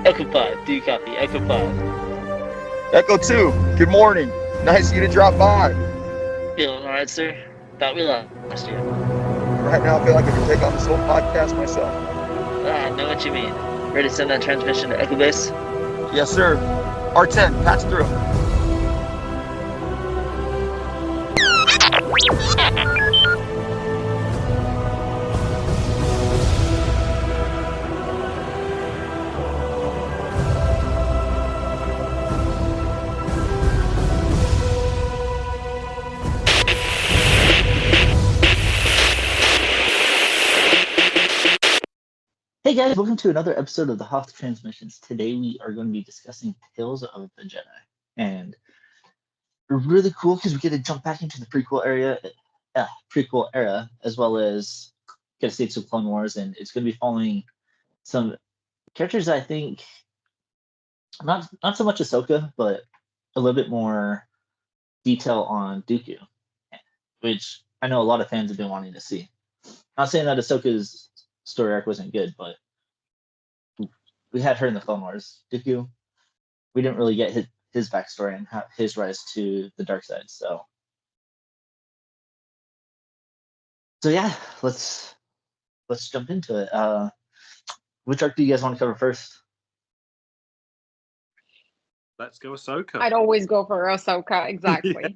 Echo 5, do you copy? Echo 5. Echo 2, good morning. Nice of you to drop by. Feeling alright, sir? Thought we lost you. Right now, I feel like I can take on this whole podcast myself. I know what you mean. Ready to send that transmission to Echo Base? Yes, sir. R10, patch through. Hey guys, welcome to another episode of the Hoth Transmissions. Today we are going to be discussing Tales of the Jedi. And we're really cool because we get to jump back into the prequel era, as well as get a taste of Clone Wars, and it's going to be following some characters that I think not so much Ahsoka, but a little bit more detail on Dooku, which I know a lot of fans have been wanting to see. Not saying that Ahsoka's story arc wasn't good, but we had her in the Clone Wars. Dooku, we didn't really get his backstory and his rise to the dark side. So yeah, let's jump into it. Which arc do you guys want to cover first? Let's go Ahsoka. I'd always go for Ahsoka, exactly. Yeah.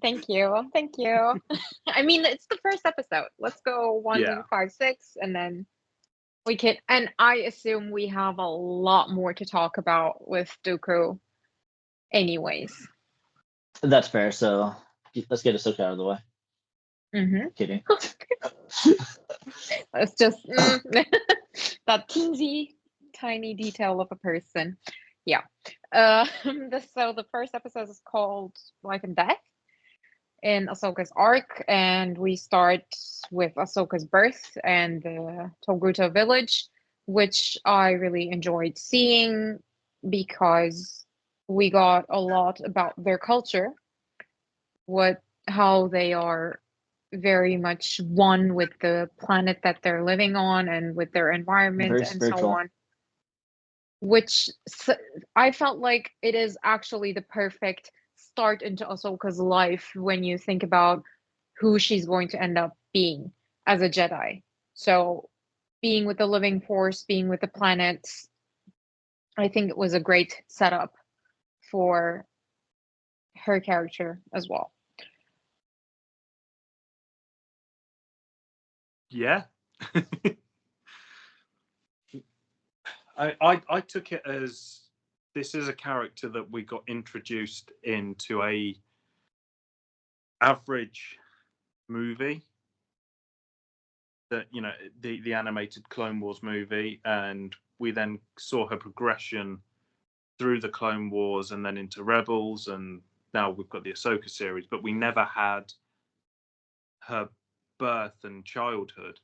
Thank you. I mean, it's the first episode. Let's go 1, 5, 6, and then we can. And I assume we have a lot more to talk about with Dooku, anyways. That's fair. So let's get Ahsoka out of the way. Mm-hmm. Kidding. It's just that teensy tiny detail of a person. Yeah. So the first episode is called Life and Death in Ahsoka's arc, and we start with Ahsoka's birth and the Togruta village, which I really enjoyed seeing because we got a lot about their culture, how they are very much one with the planet that they're living on and with their environment Very and spiritual. so on. Which I felt like it is actually the perfect start into Ahsoka's life when you think about who she's going to end up being as a Jedi. So being with the living force, being with the planets, I think it was a great setup for her character as well. Yeah. I took it as this is a character that we got introduced into a average movie, that the animated Clone Wars movie, and we then saw her progression through the Clone Wars and then into Rebels, and now we've got the Ahsoka series, but we never had her birth and childhood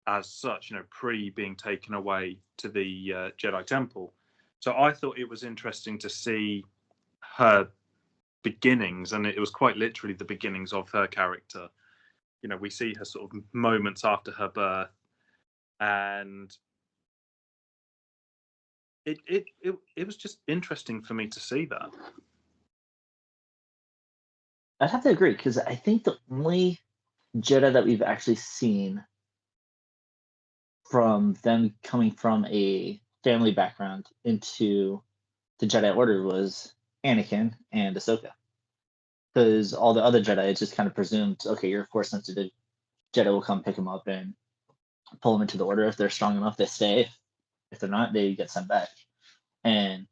as such, pre being taken away to the Jedi Temple. So I thought it was interesting to see her beginnings, and it was quite literally the beginnings of her character. We see her sort of moments after her birth, and it was just interesting for me to see that. I'd have to agree because I think the only Jedi that we've actually seen from them coming from a family background into the Jedi Order was Anakin and Ahsoka. Because all the other Jedi, it's just kind of presumed, okay, you're Force sensitive. Jedi will come pick them up and pull them into the Order. If they're strong enough, they stay. If they're not, they get sent back. And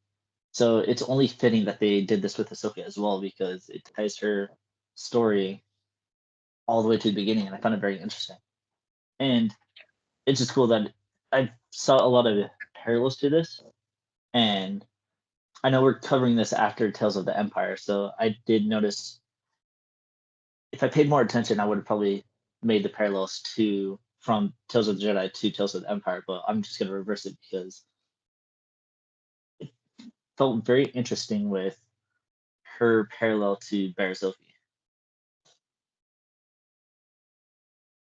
so it's only fitting that they did this with Ahsoka as well, because it ties her story all the way to the beginning, and I found it very interesting. And it's just cool that I saw a lot of parallels to this, and I know we're covering this after Tales of the Empire, so I did notice, if I paid more attention, I would have probably made the parallels from Tales of the Jedi to Tales of the Empire, but I'm just going to reverse it because it felt very interesting with her parallel to Barriss Offee.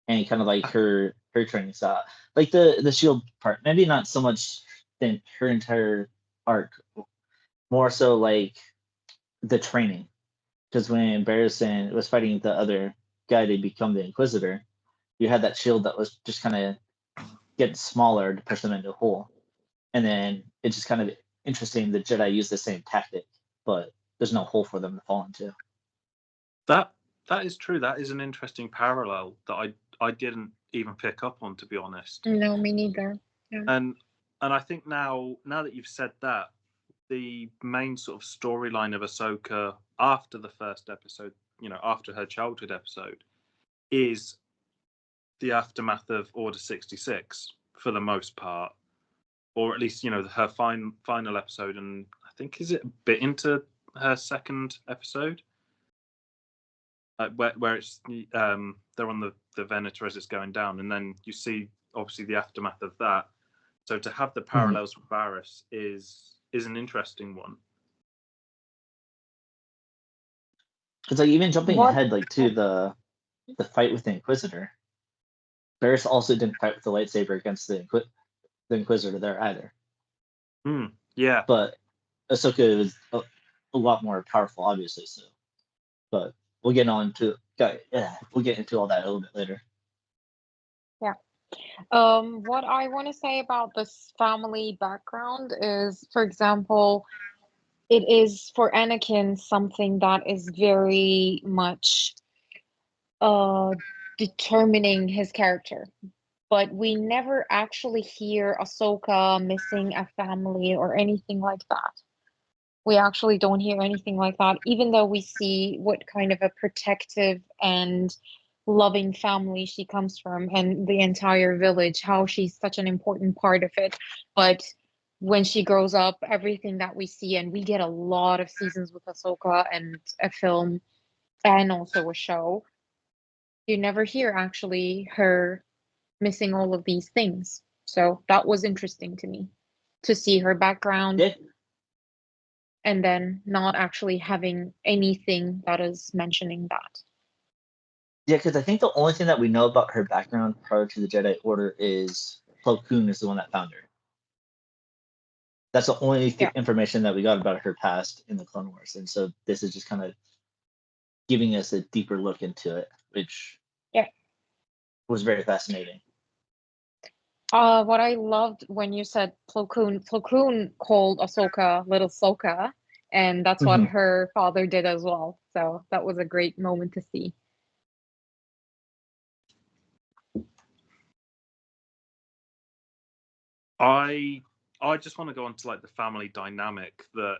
and kind of like her training style, like the shield part. Maybe not so much than her entire arc, more so like the training. Because when Barristan was fighting the other guy to become the Inquisitor, you had that shield that was just kind of getting smaller to push them into a hole, and then it's just kind of interesting. The Jedi use the same tactic, but there's no hole for them to fall into. That is true. That is an interesting parallel that I didn't even pick up on, to be honest. No, me neither. Yeah. And I think now that you've said that, the main sort of storyline of Ahsoka after the first episode, after her childhood episode, is the aftermath of Order 66 for the most part, or at least her final episode, and I think is it a bit into her second episode. Where it's they're on the Venator as it's going down, and then you see obviously the aftermath of that. So to have the parallels with Barriss is an interesting one. It's like even jumping ahead, like to the fight with the Inquisitor. Barriss also didn't fight with the lightsaber against the Inquisitor there either. Yeah, but Ahsoka is a lot more powerful, obviously. So, but we'll get into all that a little bit later. Yeah. What I want to say about this family background is, for example, it is for Anakin something that is very much determining his character. But we never actually hear Ahsoka missing a family or anything like that. We actually don't hear anything like that, even though we see what kind of a protective and loving family she comes from and the entire village, how she's such an important part of it. But when she grows up, everything that we see, and we get a lot of seasons with Ahsoka and a film and also a show, you never hear actually her missing all of these things. So that was interesting to me to see her background. Yeah. And then not actually having anything that is mentioning that. Yeah, because I think the only thing that we know about her background prior to the Jedi Order is Plo Koon is the one that found her. That's the only information that we got about her past in the Clone Wars, and so this is just kind of giving us a deeper look into it, which was very fascinating. What I loved when you said Plo Koon called Ahsoka Little Soka, and that's what her father did as well. So that was a great moment to see. I just want to go on to like the family dynamic, that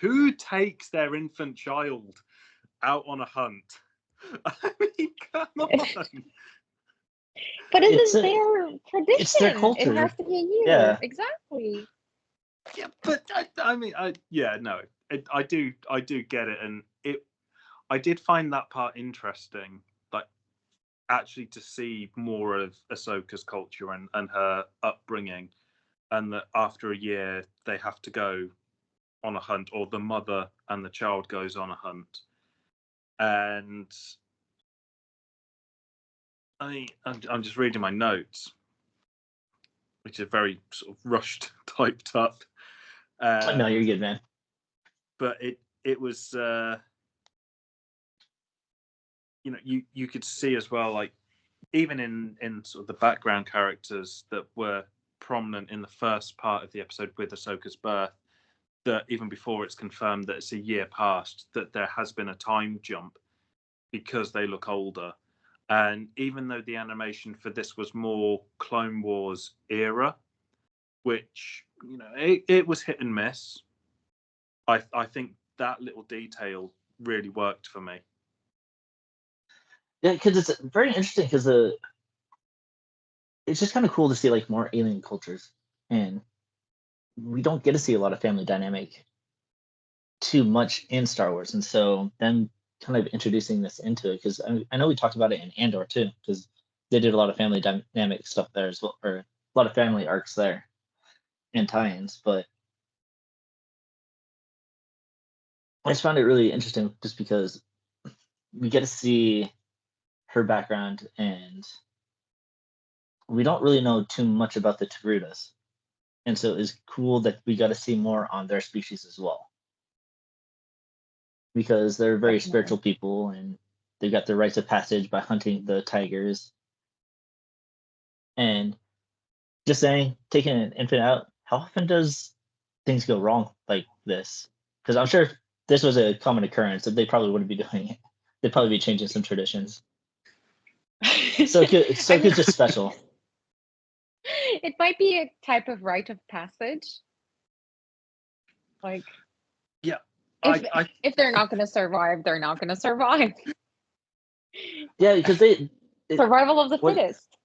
who takes their infant child out on a hunt? I mean, come on. But it is their tradition. It's their culture. It has to be a year. Yeah. Exactly. Yeah, but I do get it, and I did find that part interesting, like actually to see more of Ahsoka's culture and her upbringing, and that after a year they have to go on a hunt, or the mother and the child goes on a hunt. And I'm just reading my notes, which are very sort of rushed, typed up. No, you're good, man. But it was, you could see as well, like even in sort of the background characters that were prominent in the first part of the episode with Ahsoka's birth, that even before it's confirmed that it's a year past, that there has been a time jump because they look older. And even though the animation for this was more Clone Wars era, which, it was hit and miss, I think that little detail really worked for me. Yeah, because it's very interesting, because it's just kind of cool to see like more alien cultures, and we don't get to see a lot of family dynamic too much in Star Wars, and so them kind of introducing this into it, because I know we talked about it in Andor too, because they did a lot of family dynamic stuff there as well, or a lot of family arcs there and tie-ins, but I just found it really interesting just because we get to see her background and we don't really know too much about the Togrutas. And so it's cool that we got to see more on their species as well. Because they're very Definitely. spiritual people, and they've got the rites of passage by hunting the tigers. And just saying, taking an infant out, how often does things go wrong like this? Because I'm sure if this was a common occurrence, that they probably wouldn't be doing it. They'd probably be changing some traditions. So it's just special. It might be a type of rite of passage. Like, Yeah, if they're not going to survive, they're not going to survive. Yeah, because Survival of the what- fittest.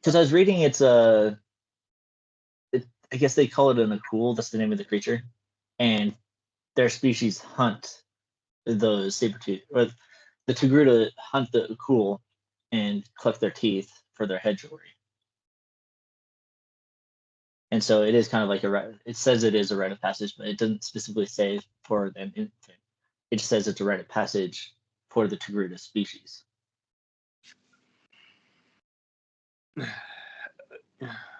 because I was reading I guess they call it an akul, that's the name of the creature, and their species hunt those saber-tooth, or the Togruta hunt the akul and collect their teeth for their head jewelry. And so it is kind of like it says it is a rite of passage, but it doesn't specifically say for an infant. It just says it's a rite of passage for the Togruta species.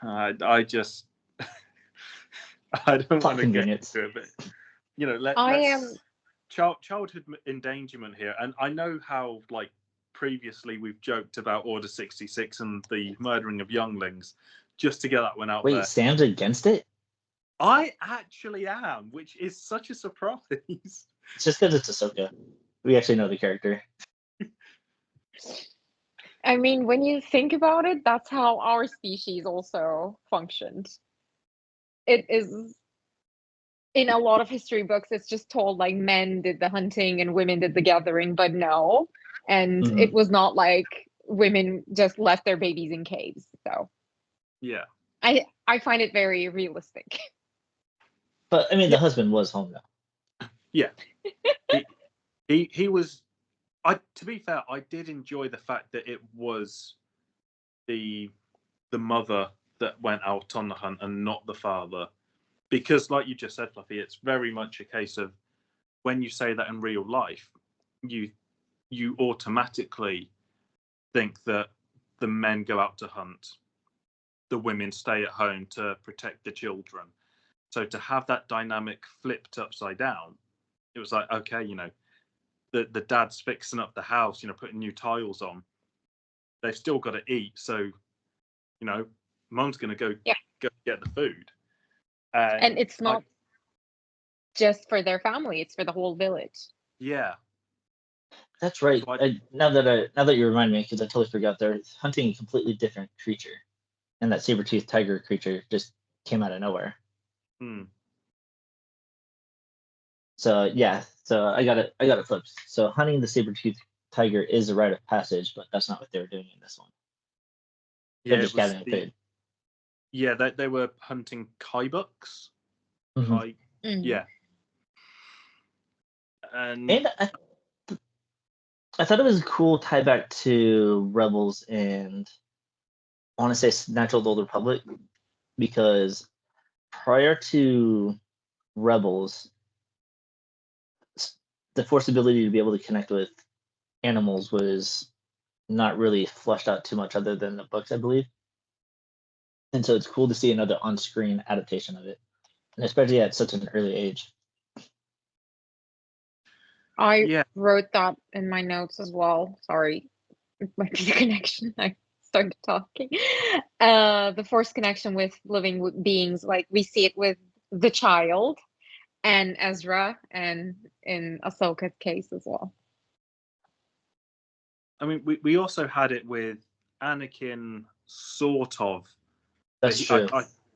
I just I don't Plot want to get convenience. into it, but you know, I let's childhood endangerment here, and I know how like previously we've joked about Order 66 and the murdering of younglings, just to get that one out Wait, there. Sam's against it? I actually am, which is such a surprise. It's just because it's Ahsoka. We actually know the character. I mean, when you think about it, that's how our species also functioned. It is, in a lot of history books, it's just told like men did the hunting and women did the gathering, but no. And Mhm. it was not like women just left their babies in caves. So Yeah, I find it very realistic. But I mean, Yeah. the husband was home though. yeah. he was. To be fair, I did enjoy the fact that it was the mother that went out on the hunt and not the father, because like you just said, Fluffy, it's very much a case of when you say that in real life, you automatically think that the men go out to hunt, the women stay at home to protect the children. So to have that dynamic flipped upside down, it was like, okay, you know, the dad's fixing up the house, you know, putting new tiles on. They've still got to eat, so you know, mom's gonna go get the food. And it's not just for their family; it's for the whole village. Yeah, That's right. So Now that you remind me, because I totally forgot, they're hunting a completely different creature, and that saber-toothed tiger creature just came out of nowhere. So yeah, so I got it flipped. So hunting the saber-toothed tiger is a rite of passage, but that's not what they were doing in this one. yeah, They're just gathering food. Yeah, they were hunting kaibuks. Mhm. Yeah, and I thought it was a cool tie back to Rebels and I want to say Natural Old Republic, because prior to Rebels, the Force ability to be able to connect with animals was not really fleshed out too much other than the books, I believe. And so it's cool to see another on-screen adaptation of it, and especially at such an early age. I wrote that in my notes as well. Sorry, it might be the connection. I started talking. The Force connection with living beings, like we see it with the child and Ezra, and in Ahsoka's case as well. I mean, we also had it with Anakin, sort of. That's true.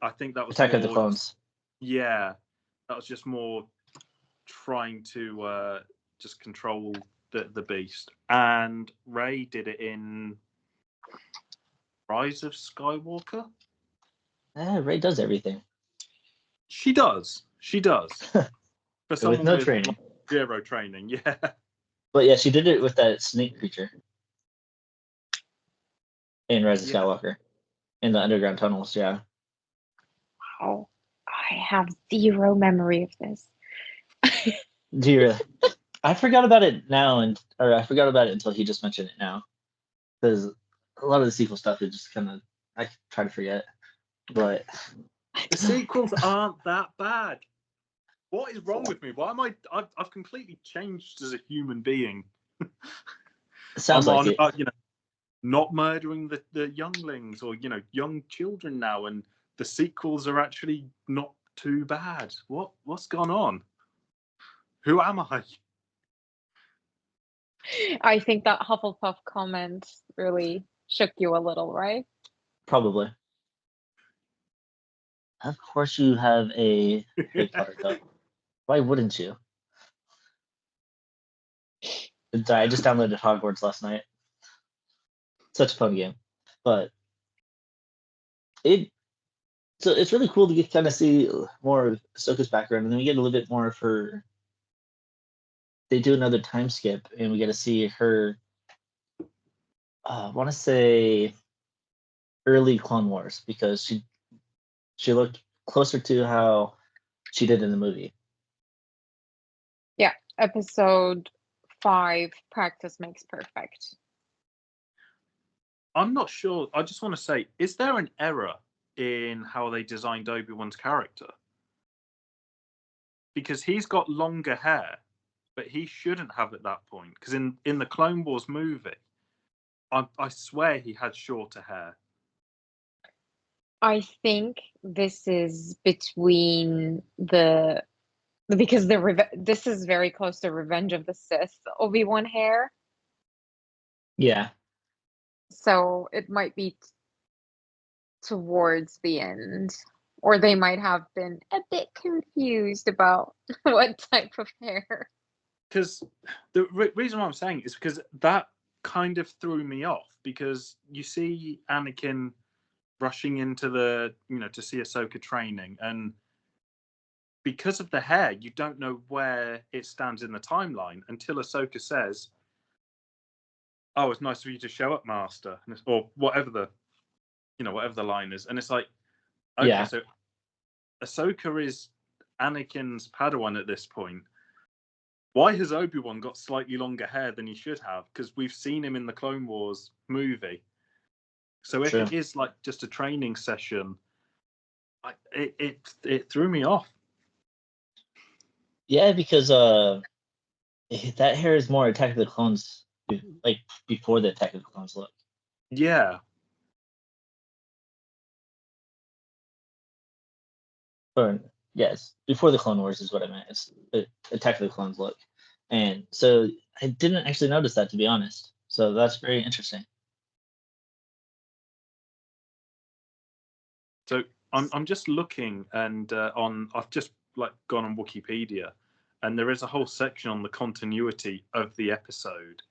I think that was Attack more, of the Clones. Yeah, that was just more trying to just control the beast. And Rey did it in Rise of Skywalker. Rey does everything. She does. For someone with no training. Zero training, yeah. But yeah, she did it with that snake creature in Rise of Skywalker, in the underground tunnels. Yeah. Wow, I have zero memory of this. Do you really? I forgot about it now, or I forgot about it until he just mentioned it now, because a lot of the sequel stuff is just kind of I try to forget, but The sequels aren't that bad. What is wrong with me? Why am I've completely changed as a human being. it sounds I'm like on it. about, not murdering the younglings or, young children now, and the sequels are actually not too bad. What's gone on? Who am I? I think that Hufflepuff comment really shook you a little, right? Probably. Of course, you have a Harry Potter cup. Why wouldn't you? I just downloaded Hogwarts last night. Such a fun game, but it's really cool to get kind of see more of Ahsoka's background, and then we get a little bit more of her. They do another time skip, and we get to see her. I want to say early Clone Wars, because she looked closer to how she did in the movie. Yeah, episode 5, practice makes perfect. I'm not sure. I just want to say, is there an error in how they designed Obi-Wan's character? Because he's got longer hair, but he shouldn't have at that point. Because in the Clone Wars movie, I swear he had shorter hair. I think this is between because this is very close to Revenge of the Sith Obi-Wan hair, Yeah, so it might be towards the end, or they might have been a bit confused about what type of hair. Because the reason why I'm saying it is because that kind of threw me off, because you see Anakin rushing into to see Ahsoka training, and because of the hair, you don't know where it stands in the timeline until Ahsoka says, "Oh, it's nice of you to show up, Master," or whatever the line is, and it's like, okay, yeah. so Ahsoka is Anakin's Padawan at this point. Why has Obi-Wan got slightly longer hair than he should have? Because we've seen him in the Clone Wars movie. So if it is like just a training session, it threw me off. Yeah, because that hair is more Attack of the Clones, like before the Attack of the Clones look. Yeah. Or yes, before the Clone Wars is what I meant. It's Attack of the Clones look, and so I didn't actually notice that, to be honest. So that's very interesting. So I'm just looking, and I've just gone on Wikipedia, and there is a whole section on the continuity of the episode,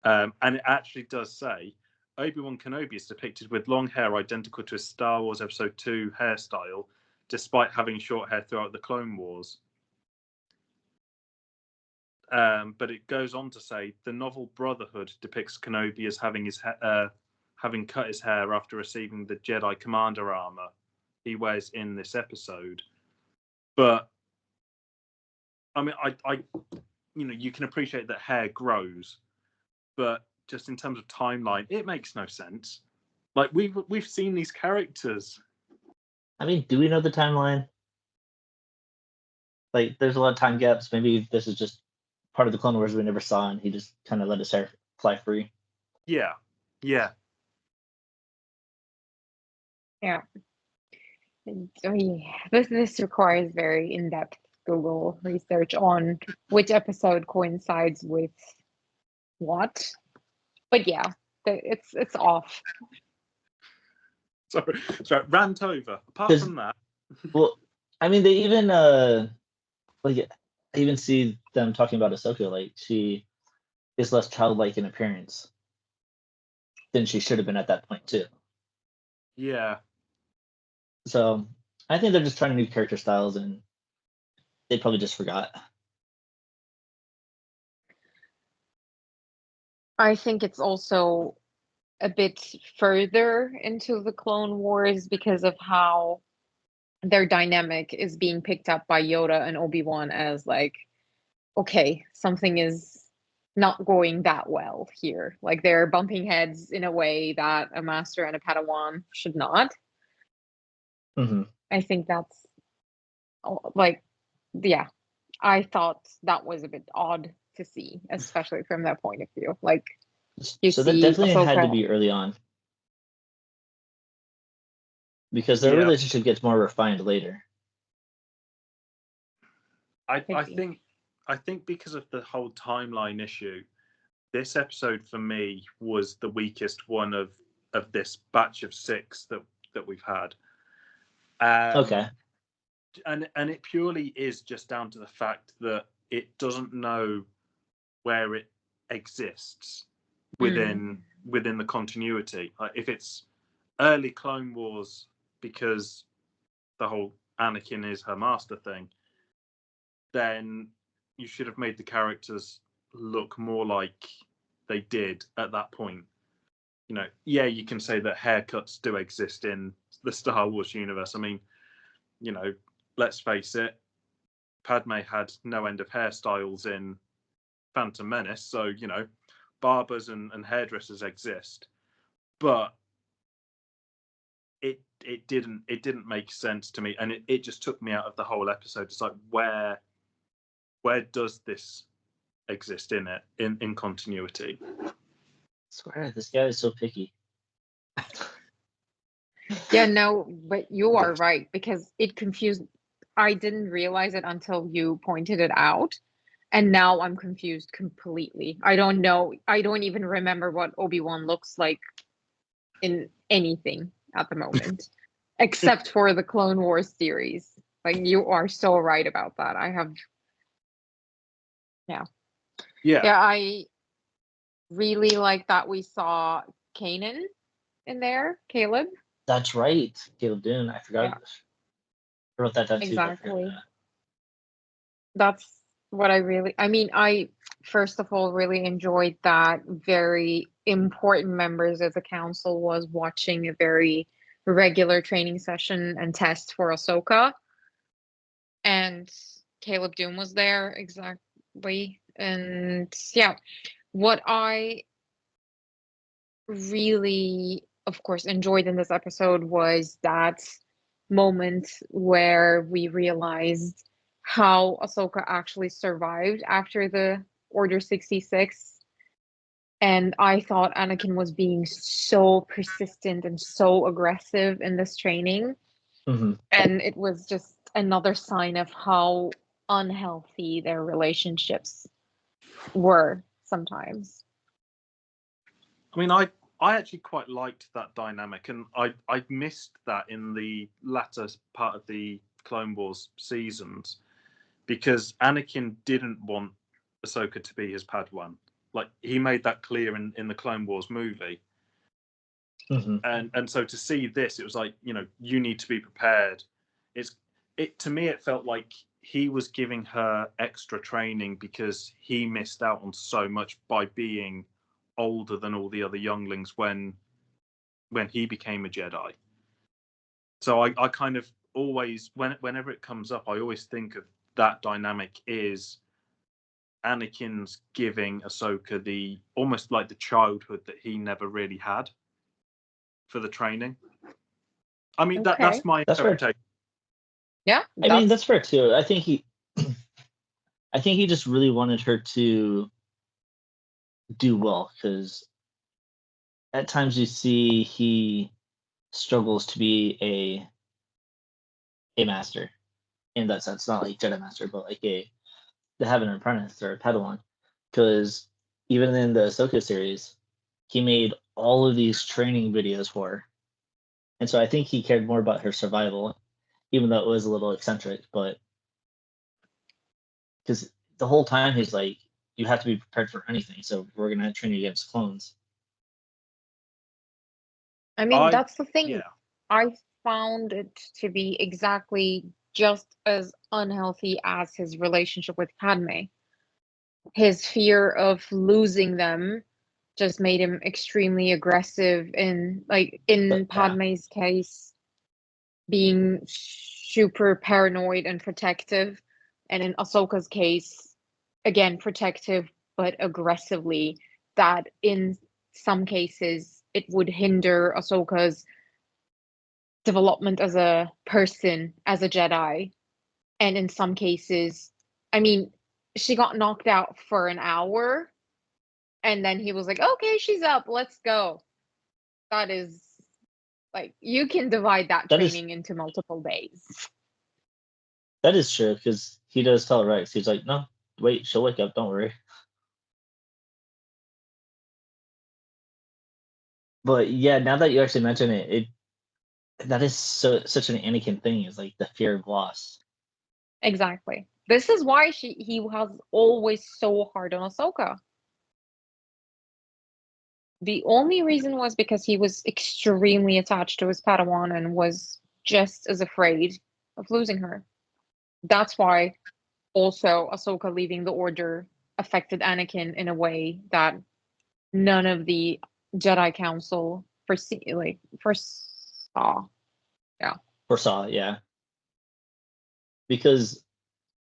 and it actually does say Obi-Wan Kenobi is depicted with long hair identical to his Star Wars Episode 2 hairstyle, despite having short hair throughout the Clone Wars. But it goes on to say the novel Brotherhood depicts Kenobi as having cut his hair after receiving the Jedi Commander armor he wears in this episode. But I mean, I you can appreciate that hair grows, but just in terms of timeline, it makes no sense. Like we've seen these characters. I mean, do we know the timeline? Like, there's a lot of time gaps. Maybe this is just part of the Clone Wars we never saw, and he just kind of let his hair fly free. Yeah. This requires very in-depth Google research on which episode coincides with what. But yeah, it's off. Sorry, rant over. Apart from that, well, I mean, they even I even see them talking about Ahsoka. Like, she is less childlike in appearance than she should have been at that point too. Yeah. So I think they're just trying new character styles, and they probably just forgot. I think it's also a bit further into the Clone Wars because of how their dynamic is being picked up by Yoda and Obi-Wan as like, okay, something is not going that well here. Like they're bumping heads in a way that a master and a Padawan should not. Mm-hmm. I think that's like, yeah, I thought that was a bit odd to see, especially from that point of view. Like you So that see definitely had to Ahsoka. be early on, because their Yeah. relationship gets more refined later. I Picky. think because of the whole timeline issue, this episode for me was the weakest one of this batch of 6 that we've had. Okay. And it purely is just down to the fact that it doesn't know where it exists within the continuity. Like if it's early Clone Wars because the whole Anakin is her master thing, then you should have made the characters look more like they did at that point. You know, yeah, you can say that haircuts do exist in the Star Wars universe. I mean, you know, let's face it, Padme had no end of hairstyles in Phantom Menace, so you know, barbers and hairdressers exist, but it didn't make sense to me, and it just took me out of the whole episode. It's like where does this exist in it in continuity? I swear, this guy is so picky. Yeah, no, but you are right, because it confused. I didn't realize it until you pointed it out, and now I'm confused completely. I don't know. I don't even remember what Obi-Wan looks like in anything at the moment, except for the Clone Wars series. Like you are so right about that. Yeah. I really like that we saw Kanan in there, Caleb. That's right, Caleb Dune. I forgot. Yeah. I wrote that down too. Exactly. That's what I first of all really enjoyed that very important members of the council was watching a very regular training session and test for Ahsoka. And Caleb Doom was there, exactly. And yeah, what I really, of course, enjoyed in this episode was that moment where we realized how Ahsoka actually survived after the Order 66. And I thought Anakin was being so persistent and so aggressive in this training. Mm-hmm. And it was just another sign of how unhealthy their relationships were sometimes. I mean, I actually quite liked that dynamic, and I missed that in the latter part of the Clone Wars seasons, because Anakin didn't want Ahsoka to be his Padawan. Like he made that clear in the Clone Wars movie. Mm-hmm. And so to see this, it was like, you know, you need to be prepared. To me it felt like he was giving her extra training because he missed out on so much by being older than all the other younglings when he became a Jedi. So I kind of always, whenever it comes up, I always think of that dynamic is Anakin's giving Ahsoka the almost like the childhood that he never really had for the training. I mean, Okay. that's my interpretation. Yeah, I mean, that's fair too. I think he just really wanted her to do well, because at times you see he struggles to be a master in that sense, not like Jedi master, but like to have an apprentice or a Padawan, because even in the Ahsoka series, he made all of these training videos for her, and so I think he cared more about her survival, even though it was a little eccentric, but because the whole time he's like, you have to be prepared for anything, so we're gonna train you against clones. I mean, that's the thing. Yeah. I found it to be exactly just as unhealthy as his relationship with Padme. His fear of losing them just made him extremely aggressive, in Padme's case, being super paranoid and protective, and in Ahsoka's case, again, protective but aggressively, that in some cases it would hinder Ahsoka's development as a person, as a Jedi. And in some cases, I mean, she got knocked out for an hour, and then he was like, okay, she's up, let's go. That is, like, you can divide that That is training into multiple days. that is true, because he does tell Rex, he's like, no, wait, she'll wake up, don't worry. But yeah, now that you actually mention it, that is such an Anakin thing, is like the fear of loss. Exactly. This is why he was always so hard on Ahsoka. The only reason was because he was extremely attached to his Padawan and was just as afraid of losing her. That's why also Ahsoka leaving the Order affected Anakin in a way that none of the Jedi Council foresaw. Yeah. Foresaw, yeah. Because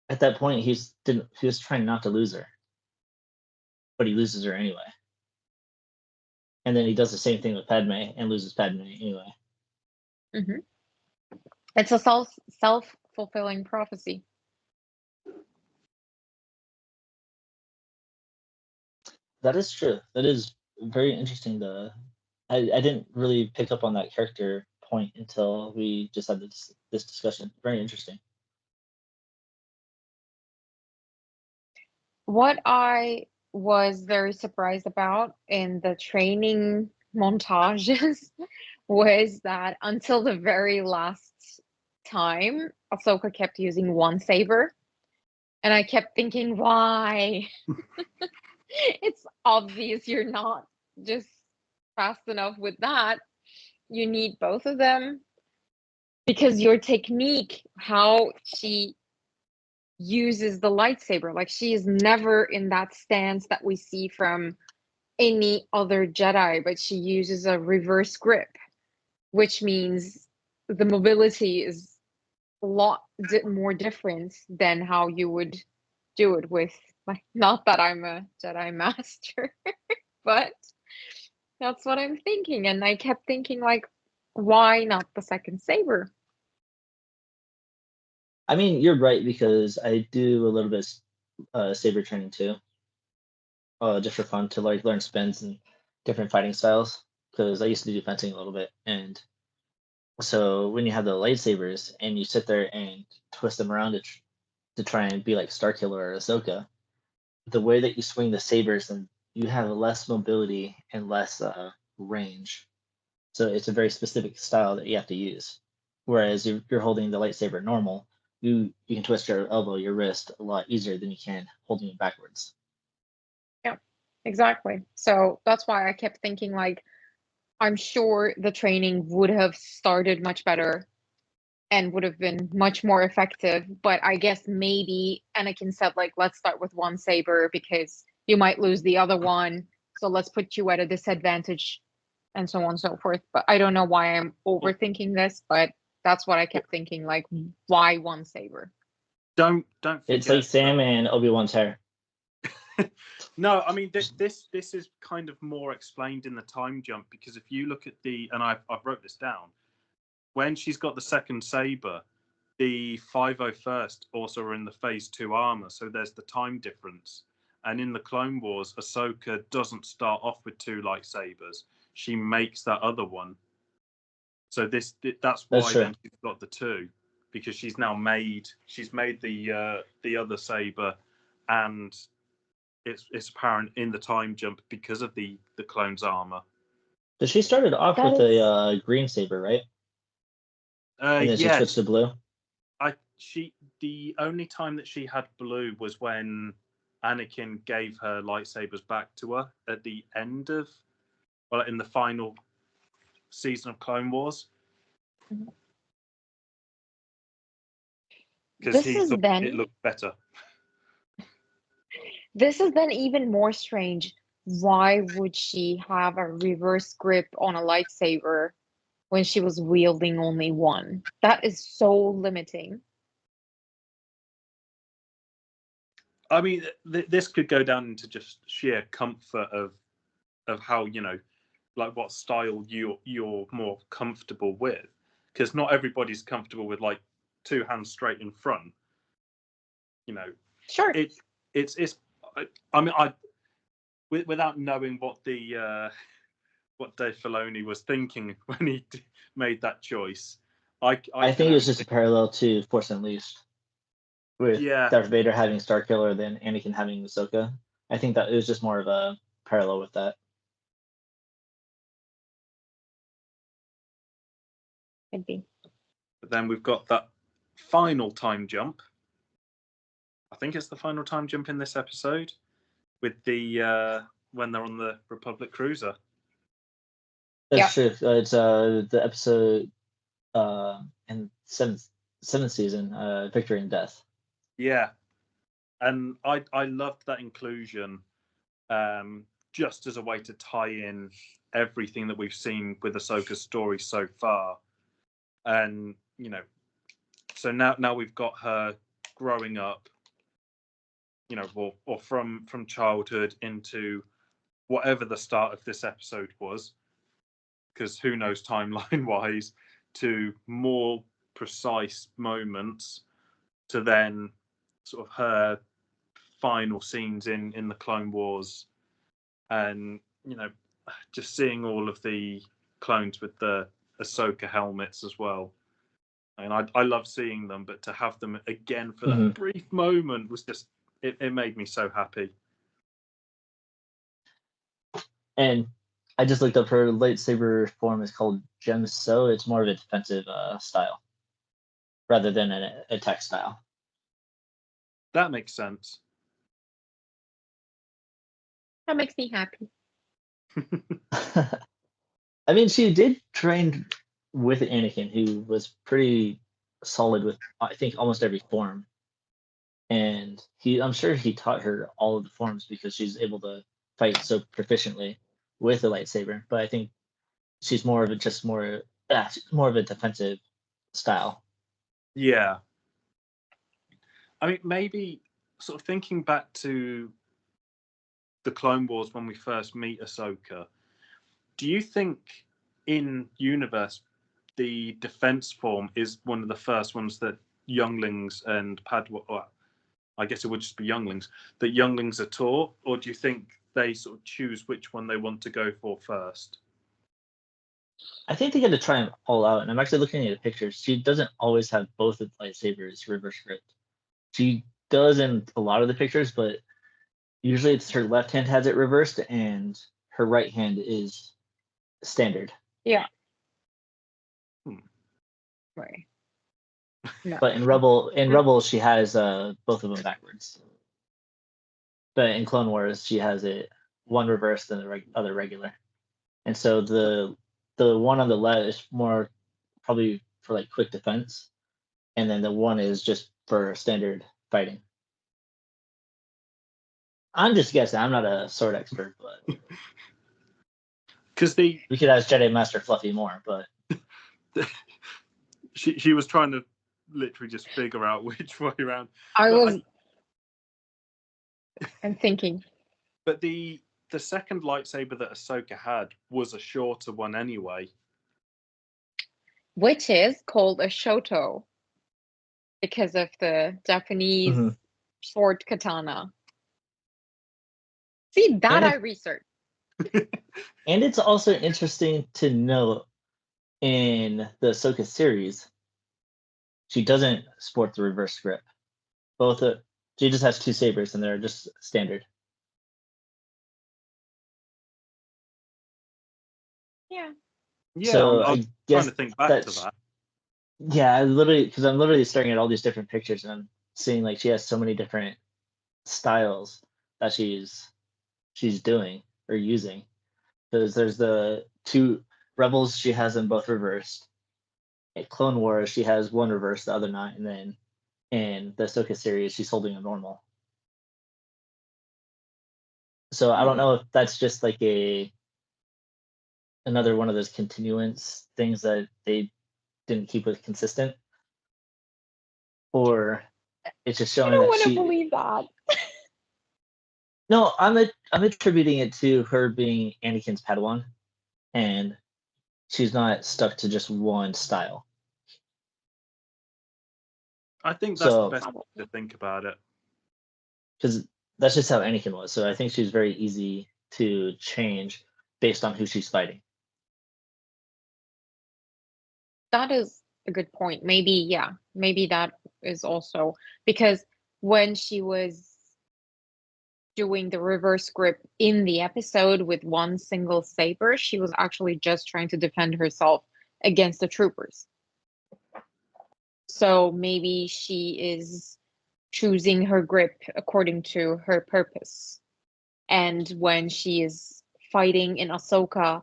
at that point he was trying not to lose her. But he loses her anyway. And then he does the same thing with Padme and loses Padme anyway. Mm-hmm. It's a self-fulfilling prophecy. That is true. That is very interesting. I didn't really pick up on that character point until we just had this discussion. Very interesting. What I was very surprised about in the training montages was that until the very last time, Ahsoka kept using one saber. And I kept thinking, why? It's obvious you're not just fast enough with that. You need both of them. Because your technique, how she uses the lightsaber, like she is never in that stance that we see from any other Jedi, but she uses a reverse grip, which means the mobility is a lot more different than how you would do it with, like, not that I'm a Jedi master, but that's what I'm thinking. And I kept thinking, like, why not the second saber? I mean, you're right, because I do a little bit of saber training too. Just for fun, to like learn spins and different fighting styles. Because I used to do fencing a little bit, and so when you have the lightsabers and you sit there and twist them around to try and be like Starkiller or Ahsoka, the way that you swing the sabers, and you have less mobility and less range. So it's a very specific style that you have to use. Whereas you're holding the lightsaber normal, you can twist your elbow, your wrist a lot easier than you can holding it backwards. Yeah, exactly. So that's why I kept thinking, like, I'm sure the training would have started much better and would have been much more effective. But I guess maybe Anakin said, like, let's start with one saber because you might lose the other one. So let's put you at a disadvantage and so on and so forth. But I don't know why I'm overthinking this, but that's what I kept thinking, like, why one saber? Don't forget. It's like Sam and Obi-Wan's hair. No, I mean this is kind of more explained in the time jump, because if you look at and I've wrote this down, when she's got the second saber, the 501st also are in the phase 2 armor, so there's the time difference. And in the Clone Wars, Ahsoka doesn't start off with 2 lightsabers; she makes that other one. So that's why then she's got the 2, because she's made the other saber, and it's apparent in the time jump because of the clone's armor. So she started off with a green saber, right? And then she switched to blue. The only time that she had blue was when Anakin gave her lightsabers back to her at the end of, in the final season of Clone Wars. Because he thought it looked better. This is then even more strange. Why would she have a reverse grip on a lightsaber when she was wielding only one? That is so limiting. I mean, this could go down into just sheer comfort of how, like what style you're more comfortable with, because not everybody's comfortable with like two hands straight in front. Sure. It's. I mean, without knowing what what Dave Filoni was thinking when he made that choice, I think it was just a parallel to Force Unleashed, with Darth Vader having Starkiller, then Anakin having Ahsoka. I think that it was just more of a parallel with that. Could be. But then we've got that final time jump. I think it's the final time jump in this episode, with the when they're on the Republic cruiser. That's true. It's the episode in seventh season, Victory and Death. Yeah, and I loved that inclusion, just as a way to tie in everything that we've seen with Ahsoka's story so far, and so now we've got her growing up, or from childhood into whatever the start of this episode was, because who knows timeline wise, to more precise moments, to then sort of her final scenes in the Clone Wars, and just seeing all of the clones with the Ahsoka helmets as well. And I love seeing them, but to have them again for that brief moment was just, it made me so happy. And I just looked up her lightsaber form is called Gemso. It's more of a defensive style rather than an attack style. That makes sense. That makes me happy. I mean, she did train with Anakin, who was pretty solid with, I think, almost every form. And I'm sure he taught her all of the forms because she's able to fight so proficiently with a lightsaber. But I think she's more of a defensive style. Yeah. I mean, maybe sort of thinking back to the Clone Wars when we first meet Ahsoka, do you think in universe the defense form is one of the first ones that younglings and I guess it would just be younglings, that younglings are taught, or do you think they sort of choose which one they want to go for first? I think they get to try them all out, and I'm actually looking at the pictures. She doesn't always have both of the lightsabers reverse gripped. She does in a lot of the pictures, but usually it's her left hand has it reversed and her right hand is standard. Yeah. Right. No. But in Rebel, she has both of them backwards. But in Clone Wars, she has it one reversed and the other regular. And so the one on the left is more probably for like quick defense, and then the one is just for standard fighting. I'm just guessing. I'm not a sword expert, but because we could ask Jedi Master Fluffy more. But she was trying to literally just figure out which way around. I'm thinking. But the second lightsaber that Ahsoka had was a shorter one anyway, which is called a shoto because of the Japanese short katana. See, that I researched. And it's also interesting to note in the Ahsoka series, she doesn't sport the reverse grip. She just has two sabers and they're just standard. Yeah. Yeah, so I'm trying to think back to that. Yeah, I'm literally staring at all these different pictures and I'm seeing like she has so many different styles that she's doing or using. Because there's the two Rebels, she has them both reversed. At Clone Wars, she has one reversed, the other not, and then in the Ahsoka series, she's holding a normal. So I don't know if that's just like another one of those continuance things that they didn't keep it consistent, or it's just showing I don't that want to believe that. No, I'm attributing it to her being Anakin's Padawan, and she's not stuck to just one style. I think that's So, the best way to think about it. because that's just how Anakin was. So I think she's very easy to change based on who she's fighting. That is a good point. Maybe that is also because when she was doing the reverse grip in the episode with one single saber, she was actually just trying to defend herself against the troopers. So maybe she is choosing her grip according to her purpose. And when she is fighting in Ahsoka,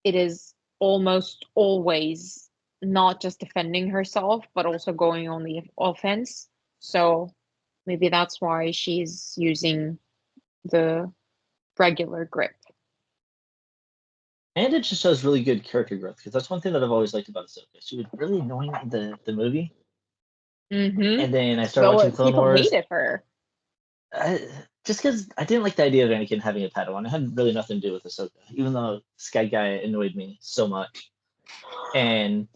it is almost always not just defending herself, but also going on the offense. So maybe that's why she's using the regular grip. And it just shows really good character growth, because that's one thing that I've always liked about Ahsoka. She was really annoying in the movie, Mm-hmm. and then I started watching Clone People Wars. hated her. Just because I didn't like the idea of Anakin having a Padawan. It had really nothing to do with Ahsoka, even though Sky Guy annoyed me so much. And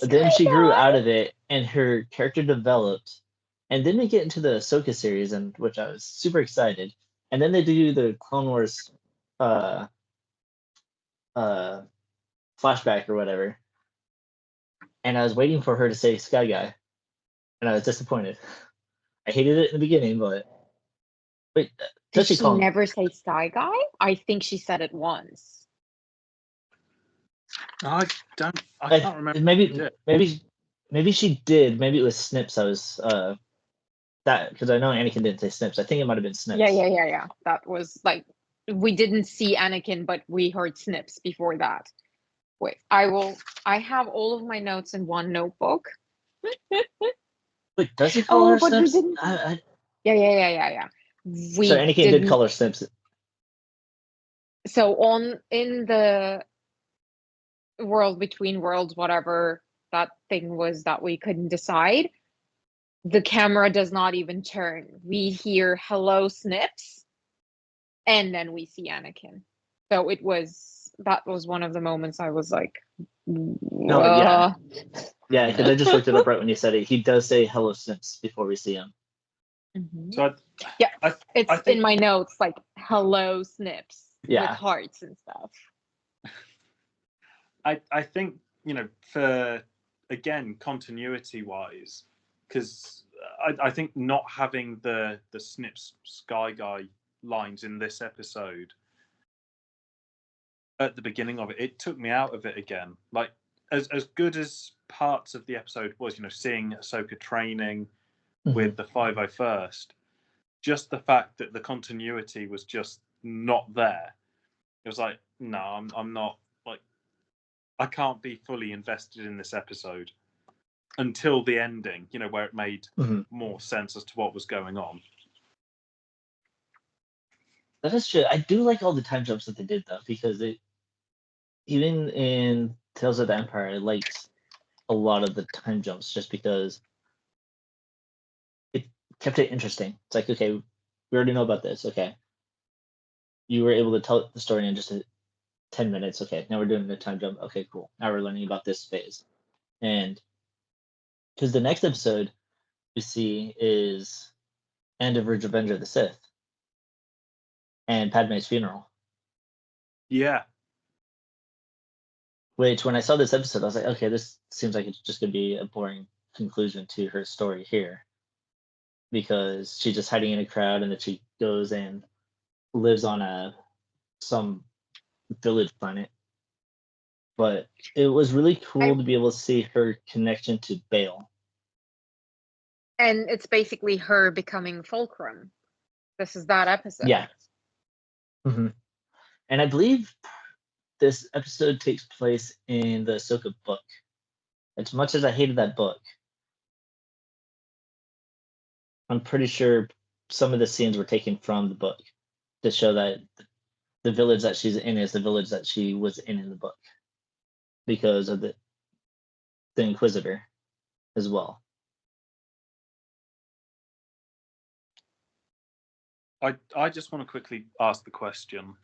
then she grew out of it, and her character developed. And then they get into the Ahsoka series, and which I was super excited. And then they do the Clone Wars uh, flashback or whatever. And I was waiting for her to say Sky Guy, and I was disappointed. I hated it in the beginning, but wait, Did does she she call him? never say Sky Guy? I think she said it once. I can't remember. Maybe she did. Maybe it was Snips. I was that because I know Anakin didn't say Snips. I think it might have been Snips. Yeah. That was like we didn't see Anakin, but we heard Snips before that. Wait, I have all of my notes in one notebook. Wait, does he call her but Snips? we didn't. Yeah. We So Anakin did call her Snips. So in the world between worlds, whatever that thing was that we couldn't decide, the camera does not even turn. We hear hello Snips, and then we see Anakin. So that was one of the moments I was like, No, yeah, because I just looked it up right when you said it. He does say hello Snips before we see him. Mm-hmm. So it's I think, in my notes like hello Snips with hearts and stuff. I think, for, again, continuity wise, because I think not having the Snips Sky Guy lines in this episode at the beginning of it took me out of it again. Like, as good as parts of the episode was, seeing Ahsoka training with the 501st, just the fact that the continuity was just not there. It was like, no, I'm not, like, I can't be fully invested in this episode until the ending, where it made more sense as to what was going on. That is true. I do like all the time jumps that they did, though, because even in Tales of the Empire, I liked a lot of the time jumps just because it kept it interesting. It's like, okay, we already know about this. Okay. You were able to tell the story in just 10 minutes. Okay. Now we're doing the time jump. Okay, cool. Now we're learning about this phase. And because the next episode we see is End of Revenge of the Sith and Padme's funeral. Yeah. Which, when I saw this episode, I was like, okay, this seems like it's just going to be a boring conclusion to her story here. Because she's just hiding in a crowd, and then she goes and lives on some village planet. But it was really cool to be able to see her connection to Bale. And it's basically her becoming Fulcrum. This is that episode. Yeah. Mm-hmm. And I believe this episode takes place in the Ahsoka book. As much as I hated that book, I'm pretty sure some of the scenes were taken from the book to show that the village that she's in is the village that she was in the book because of the Inquisitor as well. I just want to quickly ask the question: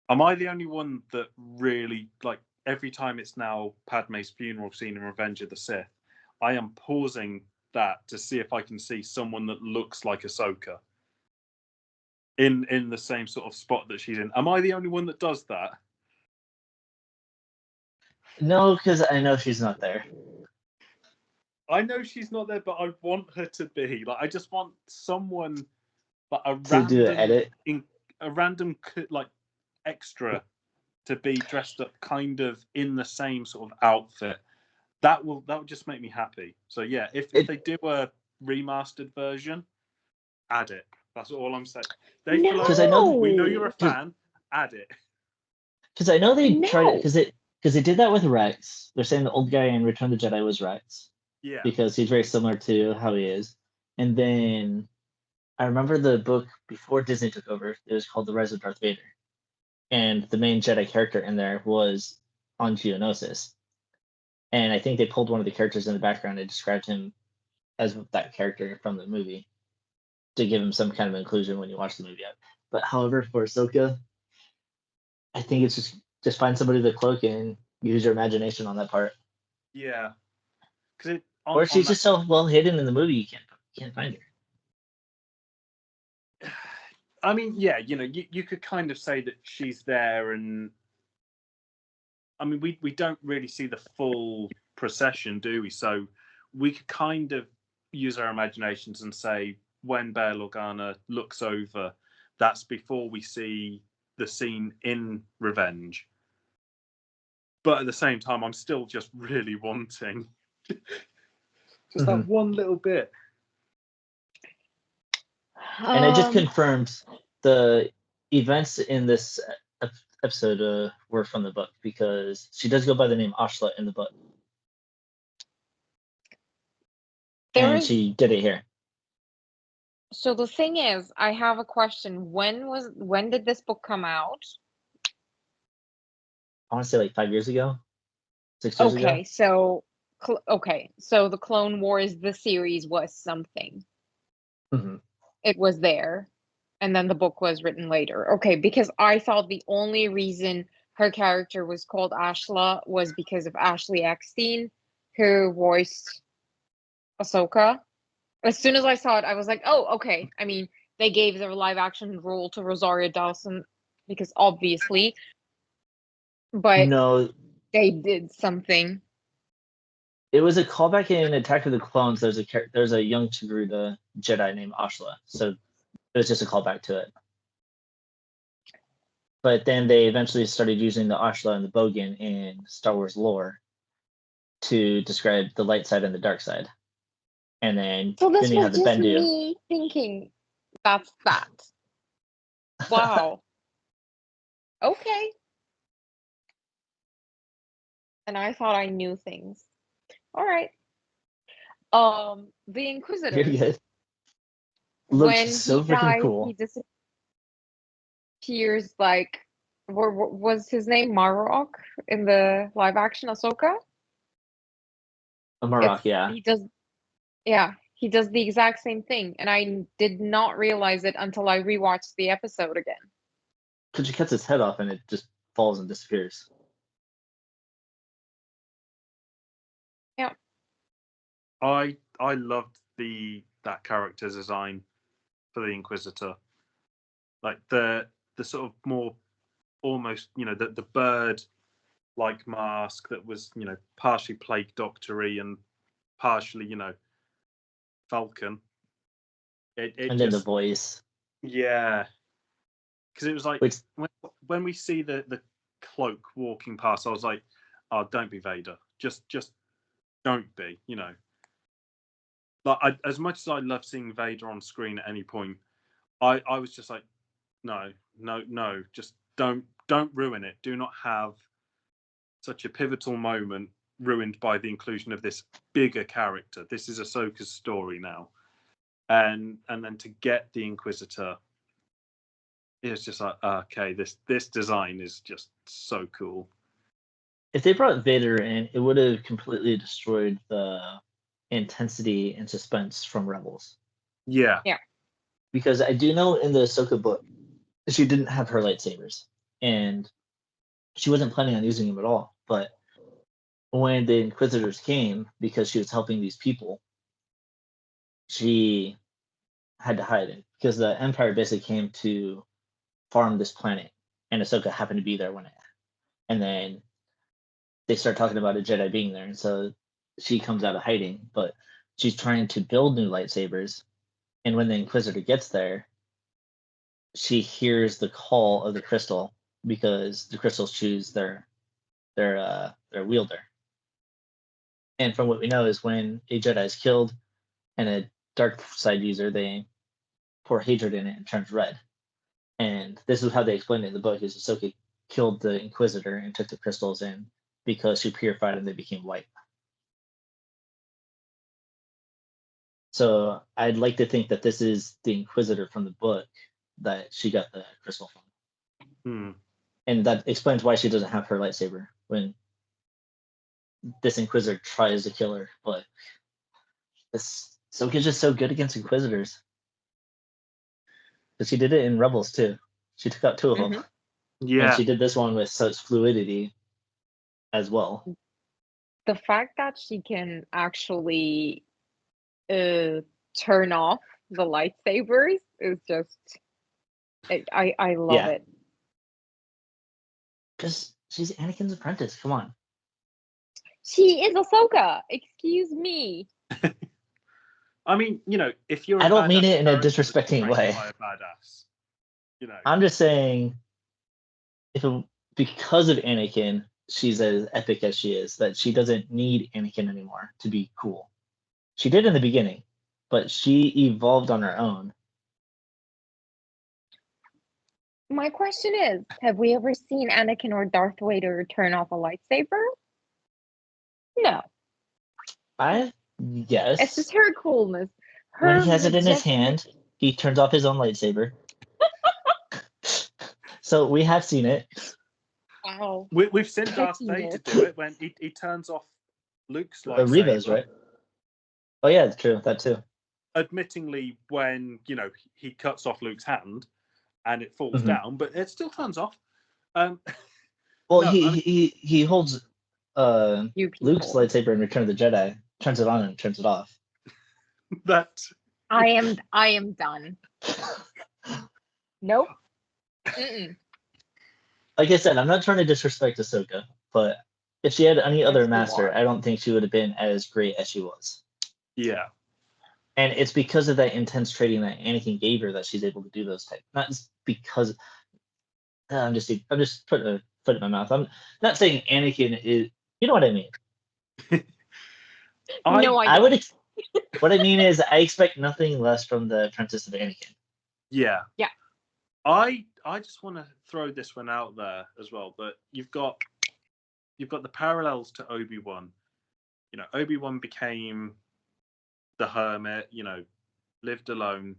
am I the only one that really like every time it's now Padme's funeral scene in Revenge of the Sith, I am pausing that to see if I can see someone that looks like Ahsoka in the same sort of spot that she's in. Am I the only one that does that? No, because I know she's not there. I know she's not there, but I want her to be. Like, I just want someone, like Do an edit. a random like extra to be dressed up kind of in the same sort of outfit. That will just make me happy. So yeah, if they do a remastered version, add it. That's all I'm saying. Dave No! Filoni, Because I know we know you're a fan. Add it. Because I know they tried it No. because they did that with Rex. They're saying the old guy in Return of the Jedi was Rex Yeah. because he's very similar to how he is. And then I remember the book before Disney took over. It was called The Rise of Darth Vader, and the main Jedi character in there was on Geonosis. And I think they pulled one of the characters in the background and described him as that character from the movie to give him some kind of inclusion when you watch the movie. But however, for Ahsoka, I think it's just find somebody to cloak and use your imagination on that part. Yeah. Or she's just so well hidden in the movie you can't find her. I mean, yeah, you could kind of say that she's there, and I mean, we don't really see the full procession, do we? So we could kind of use our imaginations and say when Bail Organa looks over, that's before we see the scene in Revenge. But at the same time, I'm still just really wanting just that one little bit. And it just confirmed the events in this episode were from the book, because she does go by the name Ashla in the book. She did it here. So the thing is, I have a question. When did this book come out? I want to say like 5 years ago, 6 years ago. So the Clone Wars, the series was something. Mm-hmm. It was there, and then the book was written later. Okay, because I thought the only reason her character was called Ashla was because of Ashley Eckstein, who voiced Ahsoka. As soon as I saw it, I was like, oh, okay. I mean, they gave their live action role to Rosario Dawson because obviously, but No, they did something. it was a callback in Attack of the Clones. There's a young Togruta Jedi named Ashla, so it was just a callback to it. But then they eventually started using the Ashla and the Bogan in Star Wars lore to describe the light side and the dark side. And then So this you was have the just Bendu. me thinking that's that. Wow. Okay. And I thought I knew things. All right. The Inquisitor. You're good. When Looks so he freaking dies, cool. he disappears like. Was his name Marok in the live action Ahsoka? Marok, yeah. He does. Yeah, he does the exact same thing, and I did not realize it until I rewatched the episode again. Because she cuts his head off and it just falls and disappears. Yeah. I loved that character's design for the Inquisitor. Like the sort of more almost, the bird like mask that was, partially plague doctory and partially, Falcon. And then the voice. Yeah. Because it was like when we see the cloak walking past, I was like, oh, don't be Vader. Just don't be, Like as much as I love seeing Vader on screen at any point, I was just like, no, just don't ruin it. Do not have such a pivotal moment ruined by the inclusion of this bigger character. This is Ahsoka's story now, and then to get the Inquisitor, it was just like, okay, this design is just so cool. If they brought Vader in, it would have completely destroyed the intensity and suspense from Rebels. Yeah. because I do know in the Ahsoka book, she didn't have her lightsabers, and she wasn't planning on using them at all. But when the Inquisitors came, because she was helping these people, she had to hide it because the Empire basically came to farm this planet, and Ahsoka happened to be there when it. And then they start talking about a Jedi being there, and so she comes out of hiding, but she's trying to build new lightsabers. And when the Inquisitor gets there, she hears the call of the crystal because the crystals choose their wielder. And from what we know is when a Jedi is killed and a dark side user, they pour hatred in it and turns red. And this is how they explain it in the book: is Ahsoka killed the Inquisitor and took the crystals in because she purified them, they became white. So I'd like to think that this is the Inquisitor from the book that she got the crystal from. And that explains why she doesn't have her lightsaber when this Inquisitor tries to kill her. But this Ahsoka's just so good against Inquisitors. Because she did it in Rebels too. She took out 2 of them. Yeah. And she did this one with such fluidity as well. The fact that she can actually turn off the lightsabers is just, I love it. Because she's Anakin's apprentice. Come on. She is Ahsoka. Excuse me. I mean, if you're I don't mean it in a character that's disrespecting trained way. by a badass, I'm just saying, because of Anakin, she's as epic as she is, that she doesn't need Anakin anymore to be cool. She did in the beginning, but she evolved on her own. My question is, have we ever seen Anakin or Darth Vader turn off a lightsaber? No. Yes. It's just her coolness. When he has it in his hand, he turns off his own lightsaber. So we have seen it. Wow. We've seen Darth Vader do it when he turns off Luke's lightsaber. Reva's, right? Oh yeah, it's true. That too. Admittingly, when he cuts off Luke's hand and it falls down, but it still turns off. Well, no, he holds Luke's lightsaber in Return of the Jedi, turns it on and turns it off. I am done. Nope. Like I said, I'm not trying to disrespect Ahsoka, but if she had any other master, I don't think she would have been as great as she was. Yeah. And it's because of that intense training that Anakin gave her that she's able to do those types. Not just because I'm just putting a foot in my mouth. I'm not saying Anakin is. You know what I mean? No, I would. What I mean is, I expect nothing less from the Apprentice of Anakin. Yeah. Yeah. I just want to throw this one out there as well. But you've got the parallels to Obi-Wan. Obi-Wan became the hermit. Lived alone.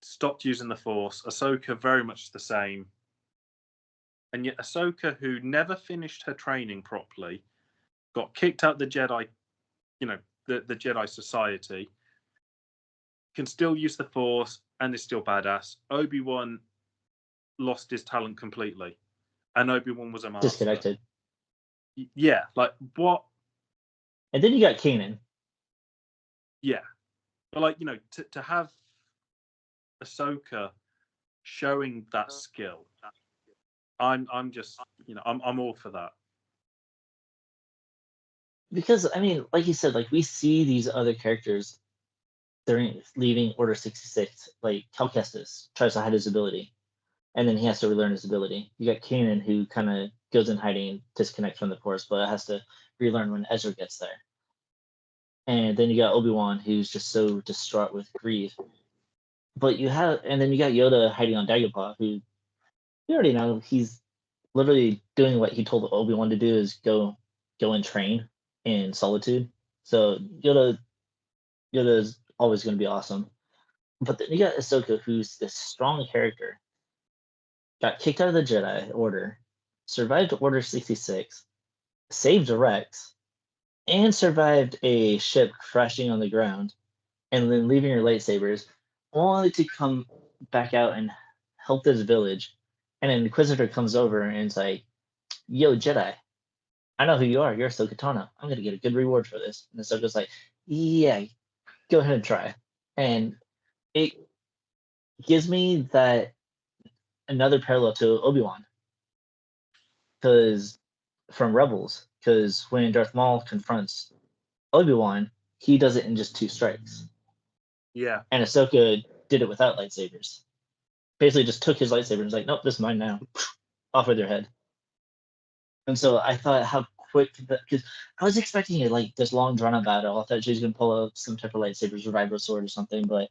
Stopped using the Force. Ahsoka very much the same. And yet Ahsoka, who never finished her training properly, got kicked out the Jedi, the Jedi Society, can still use the Force and is still badass. Obi-Wan lost his talent completely. And Obi-Wan was a master. Disconnected. Yeah, like what? And then you got Kanan. Yeah. But to have Ahsoka showing that skill, I'm just, I'm all for that. Because like you said, we see these other characters during leaving Order 66, like Cal Kestis tries to hide his ability, and then he has to relearn his ability. You got Kanan, who kind of goes in hiding and disconnects from the Force, but has to relearn when Ezra gets there. And then you got Obi-Wan, who's just so distraught with grief. And then you got Yoda hiding on Dagobah, who you already know he's literally doing what he told Obi-Wan to do, is go and train in solitude. So Yoda's always going to be awesome. But then you got Ahsoka, who's this strong character, got kicked out of the Jedi Order, survived Order 66, saved Rex, and survived a ship crashing on the ground, and then leaving her lightsabers. only to come back out and help this village. And an Inquisitor comes over and is like, "Yo, Jedi, I know who you are. You're Ahsoka Tano. I'm gonna get a good reward for this." And Ahsoka's like, "Yeah, go ahead and try." And it gives me that another parallel to Obi-Wan, because from Rebels, because when Darth Maul confronts Obi-Wan, he does it in just 2 strikes, Yeah. and Ahsoka did it without lightsabers. Basically, just took his lightsaber and was like, "Nope, this is mine now." Off with their head. And so I thought how quick that, because I was expecting it like this long drawn out battle. I thought she was gonna pull out some type of lightsaber survivor sword or something, but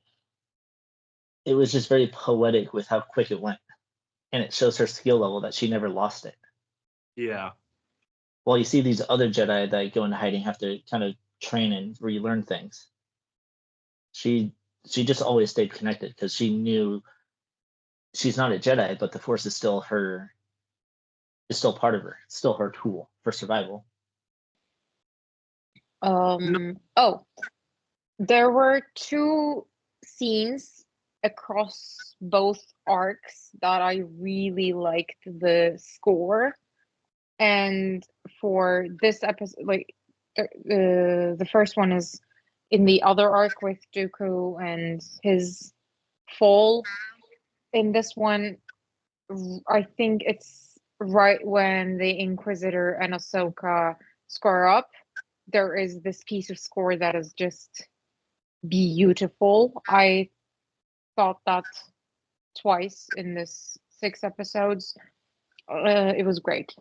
it was just very poetic with how quick it went, and it shows her skill level that she never lost it. Yeah. While you see these other Jedi that go into hiding have to kind of train and relearn things, she just always stayed connected because she knew she's not a Jedi, but the Force is still her, is still part of her, it's still her tool for survival. Oh, there were 2 scenes across both arcs that I really liked the score. And for this episode, like the first one is in the other arc with Dooku and his fall. In this one, I think it's right when the Inquisitor and Ahsoka square up. There is this piece of score that is just beautiful. I thought that twice in this 6 episodes. It was great.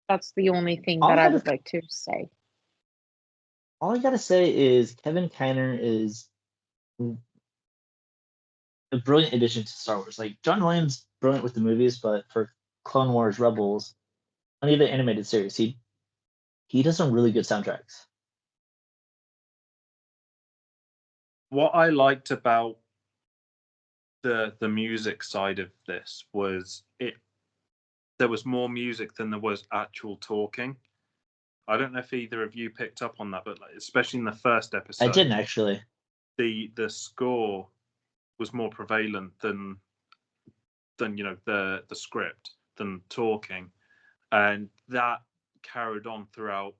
That's the only thing that I would like to say. All I gotta say is Kevin Kiner is a brilliant addition to Star Wars. Like John Williams, brilliant with the movies, but for Clone Wars, Rebels, any of the animated series, he does some really good soundtracks. What I liked about the music side of this was there was more music than there was actual talking. I don't know if either of you picked up on that, but like, especially in the first episode, I didn't actually. The score was more prevalent than the script, than talking, and that carried on throughout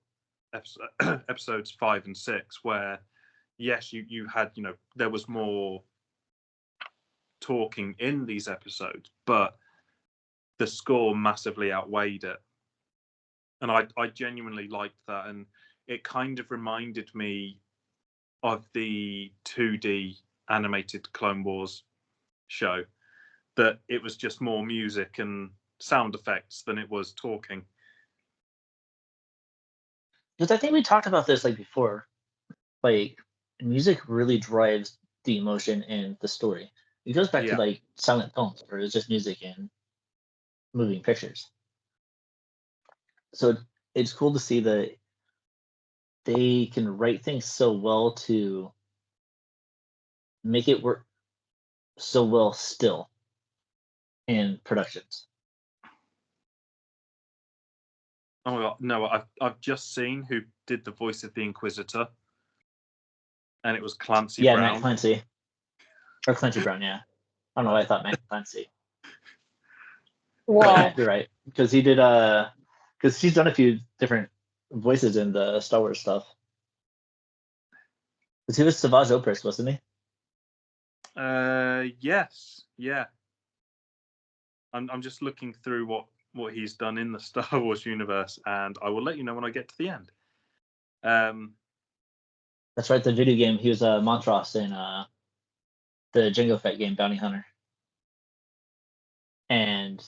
episodes 5 and 6, where yes, you had, there was more talking in these episodes, but the score massively outweighed it. And I genuinely liked that. And it kind of reminded me of the 2D animated Clone Wars show, that it was just more music and sound effects than it was talking. Because I think we talked about this like before. Like music really drives the emotion in the story. It goes back to like silent films where it's just music and moving pictures. So it's cool to see that they can write things so well to make it work so well still in productions. Oh my god, no, I've just seen who did the voice of the Inquisitor, and it was Clancy Brown. Matt Clancy. Or Clancy Brown, yeah. I don't know why I thought Matt Clancy. Wow. Yeah, you're right. Because he did because he's done a few different voices in the Star Wars stuff. Because he was Savage Opress, wasn't he? Yes, yeah. I'm just looking through what he's done in the Star Wars universe, and I will let you know when I get to the end. That's right, the video game. He was Montross in the Jango Fett game, Bounty Hunter. And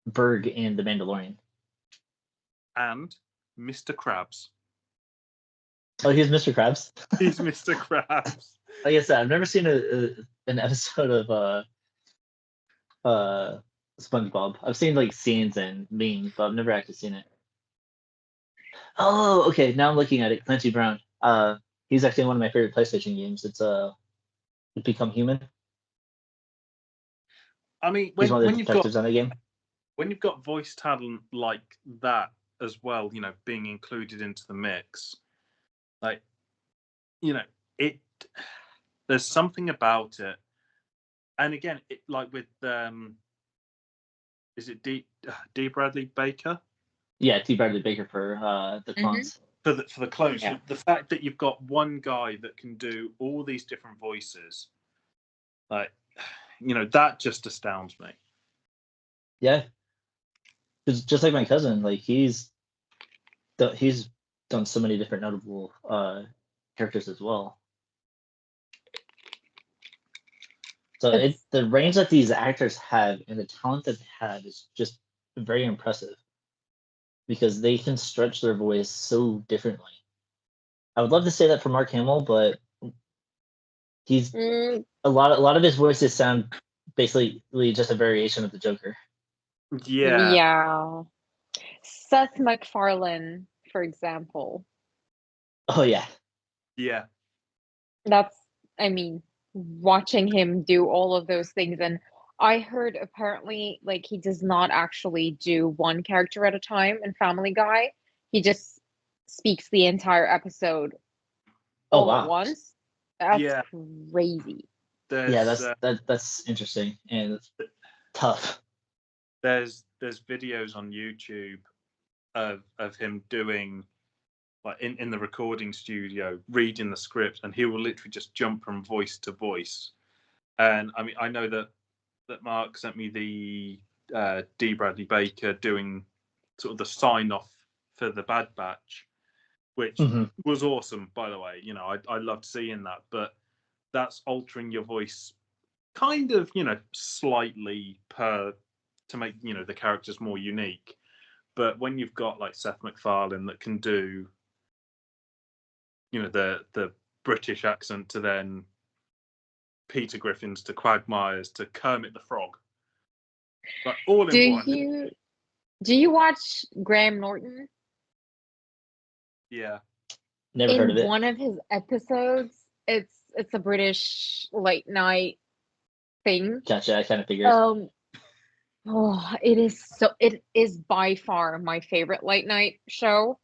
Berg in The Mandalorian. And Mr. Krabs. Oh, he's Mr. Krabs? He's Mr. Krabs. Like I said, I've never seen an episode of SpongeBob. I've seen like scenes and memes, but I've never actually seen it. Oh, okay. Now I'm looking at it. Clancy Brown. He's actually one of my favorite PlayStation games. It's Become Human. I mean, he's one of the detectives on the game. When you've got voice talent like that as well, being included into the mix, like, there's something about it And again, like with is it D Bradley Baker? Yeah, T. Bradley Baker for the clones. For the clones. Yeah. The fact that you've got one guy that can do all these different voices, like, that just astounds me. Yeah, it's just like my cousin. Like he's done so many different notable characters as well. So the range that these actors have and the talent that they have is just very impressive because they can stretch their voice so differently. I would love to say that for Mark Hamill, but he's a lot of his voices sound basically just a variation of the Joker. Yeah. Yeah. Seth MacFarlane, for example. Oh yeah. Yeah. I mean, watching him do all of those things. And I heard apparently, like, he does not actually do one character at a time in Family Guy. He just speaks the entire episode Oh all at wow. once. That's Yeah. crazy. That's interesting and it's tough. There's videos on YouTube of him doing, like, in the recording studio, reading the script, and he will literally just jump from voice to voice. And I mean, I know that Mark sent me the D. Bradley Baker doing sort of the sign off for the Bad Batch, which was awesome, by the way. I loved seeing that, but that's altering your voice kind of, slightly to make, the characters more unique. But when you've got like Seth MacFarlane that can do, the British accent to then Peter Griffin's to Quagmire's to Kermit the Frog, like all in one. Do you watch Graham Norton? Yeah. Never heard of it. In one of his episodes, it's a British late night thing. Gotcha, I kind of figured. It is by far my favorite late night show.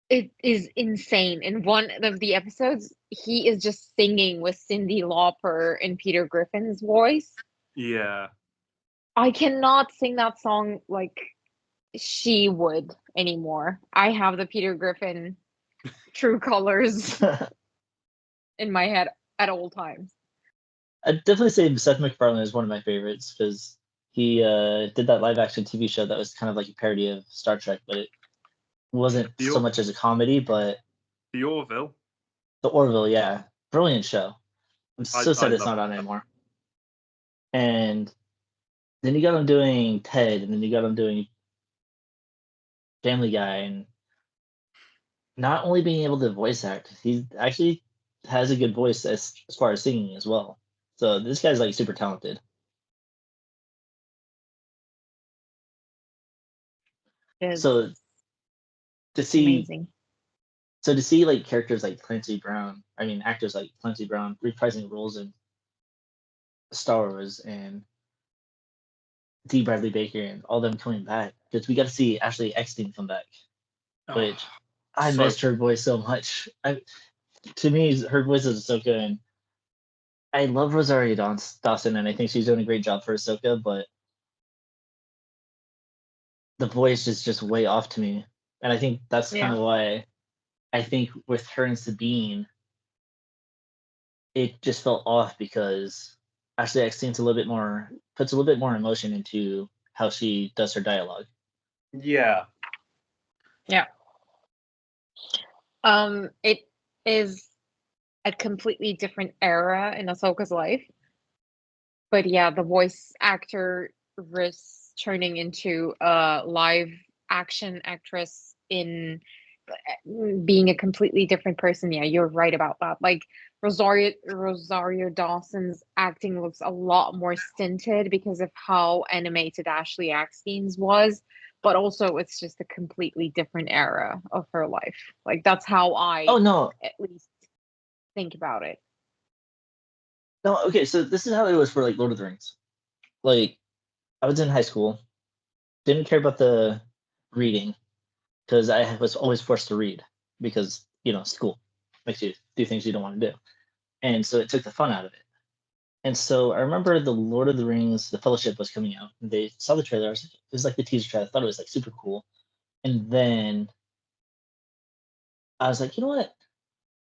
It is insane. In one of the episodes, he is just singing with Cyndi Lauper in Peter Griffin's voice. Yeah. I cannot sing that song like she would anymore. I have the Peter Griffin true colors in my head at all times. I'd definitely say Seth MacFarlane is one of my favorites because he did that live action TV show that was kind of like a parody of Star Trek, but it wasn't so much as a comedy, but The Orville. The Orville, yeah. Brilliant show. I'm so sad it's not on anymore. And then you got him doing Ted, and then you got him doing Family Guy, and not only being able to voice act, he actually has a good voice as far as singing as well. So this guy's like super talented. So to see amazing. So to see like characters like actors like Clancy Brown reprising roles in Star Wars and D. Bradley Baker and all them coming back, because we got to see Ashley Eckstein come back, which I missed her voice so much. To me, her voice is Ahsoka, and I love Rosario Dawson, and I think she's doing a great job for Ahsoka, but the voice is just way off to me, and I think that's kind of why I think with her and Sabine, it just felt off because Ashley Eckstein puts a little bit more emotion into how she does her dialogue. Yeah. It is a completely different era in Ahsoka's life. But yeah, the voice actor risks turning into a live action actress in being a completely different person. Yeah, you're right about that. Like Rosario Dawson's acting looks a lot more stinted because of how animated Ashley Eckstein's was, but also it's just a completely different era of her life. Like that's how I at least think about it. No, okay, so this is how it was for like Lord of the Rings. Like I was in high school, didn't care about the reading because I was always forced to read because school makes you do things you don't want to do, and so it took the fun out of it. And so I remember the Lord of the Rings, The Fellowship was coming out. And they saw the trailer. It was like the teaser trailer. I thought it was like super cool. And then I was like, you know what?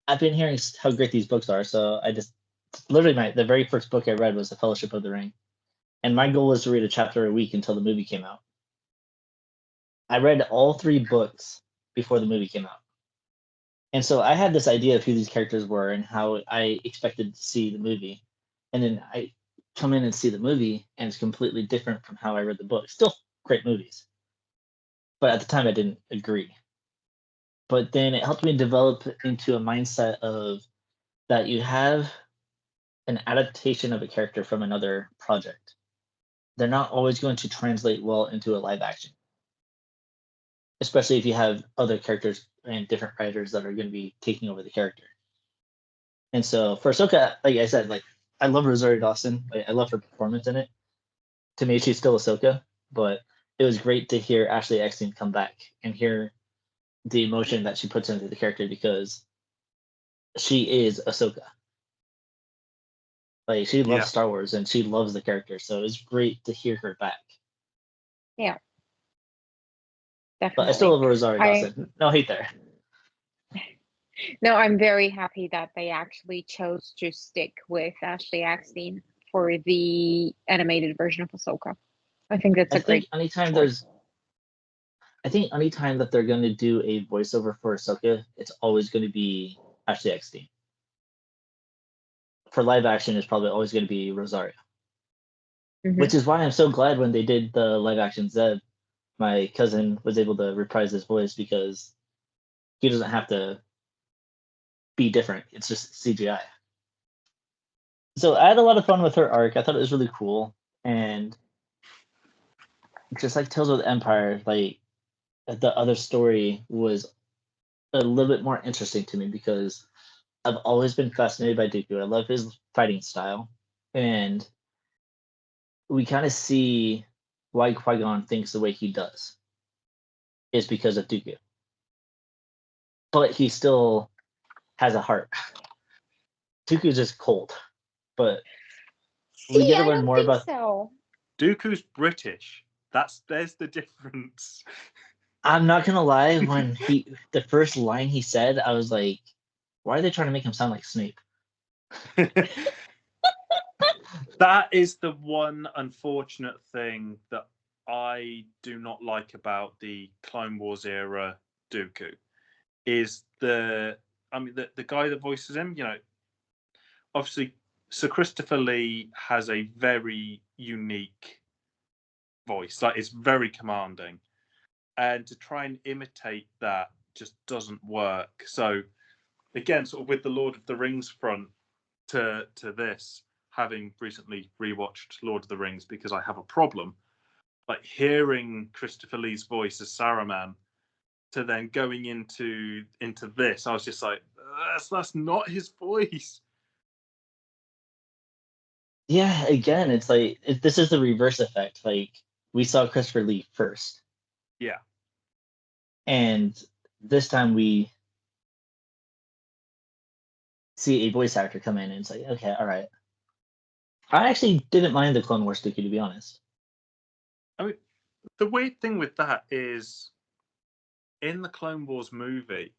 I've been hearing how great these books are. So I just literally the very first book I read was The Fellowship of the Ring. And my goal was to read a chapter a week until the movie came out. I read all 3 books before the movie came out. And so I had this idea of who these characters were and how I expected to see the movie. And then I come in and see the movie, and it's completely different from how I read the book. Still great movies. But at the time, I didn't agree. But then it helped me develop into a mindset of that you have an adaptation of a character from another project. They're not always going to translate well into a live action, especially if you have other characters and different writers that are going to be taking over the character. And so for Ahsoka, like I said, like I love Rosario Dawson. I love her performance in it. To me, she's still Ahsoka, but it was great to hear Ashley Eckstein come back and hear the emotion that she puts into the character because she is Ahsoka. Like she loves Star Wars and she loves the character, so it's great to hear her back. Yeah, definitely. But I still love Rosario Dawson. No hate there. No, I'm very happy that they actually chose to stick with Ashley Eckstein for the animated version of Ahsoka. I think that's a great choice. I think anytime that they're going to do a voiceover for Ahsoka, it's always going to be Ashley Eckstein. For live action, it's probably always going to be Rosario. Mm-hmm. Which is why I'm so glad when they did the live action Zeb, my cousin was able to reprise his voice because he doesn't have to be different. It's just CGI. So I had a lot of fun with her arc. I thought it was really cool. And just like Tales of the Empire, like the other story was a little bit more interesting to me because I've always been fascinated by Dooku. I love his fighting style. And we kind of see why Qui-Gon thinks the way he does is because of Dooku. But he still has a heart. Dooku's just cold. But we get to learn more about... So. Dooku's British. There's the difference. I'm not gonna lie, when the first line he said, I was like, why are they trying to make him sound like Snape? That is the one unfortunate thing that I do not like about the Clone Wars era Dooku is the guy that voices him, obviously Sir Christopher Lee has a very unique voice. Like, it's very commanding. And to try and imitate that just doesn't work. So, again, sort of with the Lord of the Rings front to this, having recently rewatched Lord of the Rings because I have a problem, like hearing Christopher Lee's voice as Saruman to then going into this, I was just like, that's not his voice. Yeah, again, it's like this is the reverse effect. Like we saw Christopher Lee first. Yeah. And this time we see a voice actor come in and it's like, okay, all right. I actually didn't mind the Clone Wars Dooku, to be honest. I mean, the weird thing with that is in the Clone Wars movie,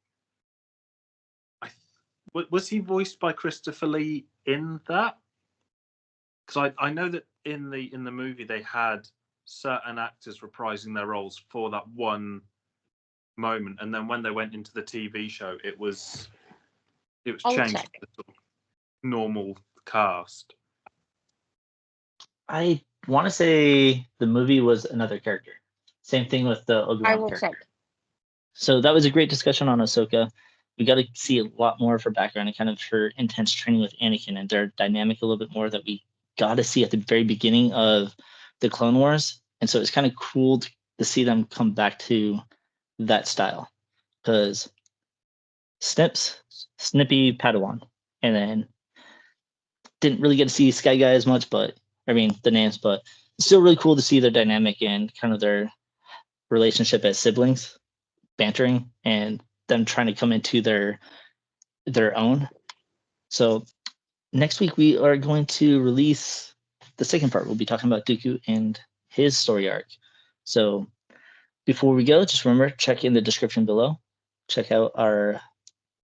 was he voiced by Christopher Lee in that? Because I know that in the movie they had certain actors reprising their roles for that one moment, and then when they went into the TV show, it was changed to the sort of normal cast. I want to say the movie was another character. Same thing with the Obi-Wan character. Check. So that was a great discussion on Ahsoka. We got to see a lot more of her background and kind of her intense training with Anakin and their dynamic a little bit more that we got to see at the very beginning of the Clone Wars. And so it's kind of cool to see them come back to that style because Snips, Snippy Padawan, and then didn't really get to see Sky Guy as much, but the names, but it's still really cool to see their dynamic and kind of their relationship as siblings, bantering, and them trying to come into their own. So next week we are going to release the second part. We'll be talking about Dooku and his story arc. So before we go, just remember, check in the description below. Check out our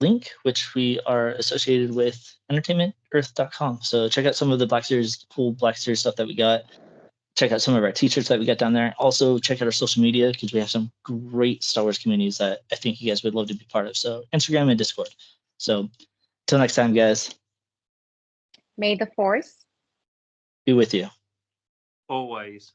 link, which we are associated with entertainmentearth.com. So check out some of the cool Black Series stuff that we got. Check out some of our t-shirts that we got down there. Also check out our social media because we have some great Star Wars communities that I think you guys would love to be part of. So Instagram and Discord. So till next time, guys, May the Force be with you. Always.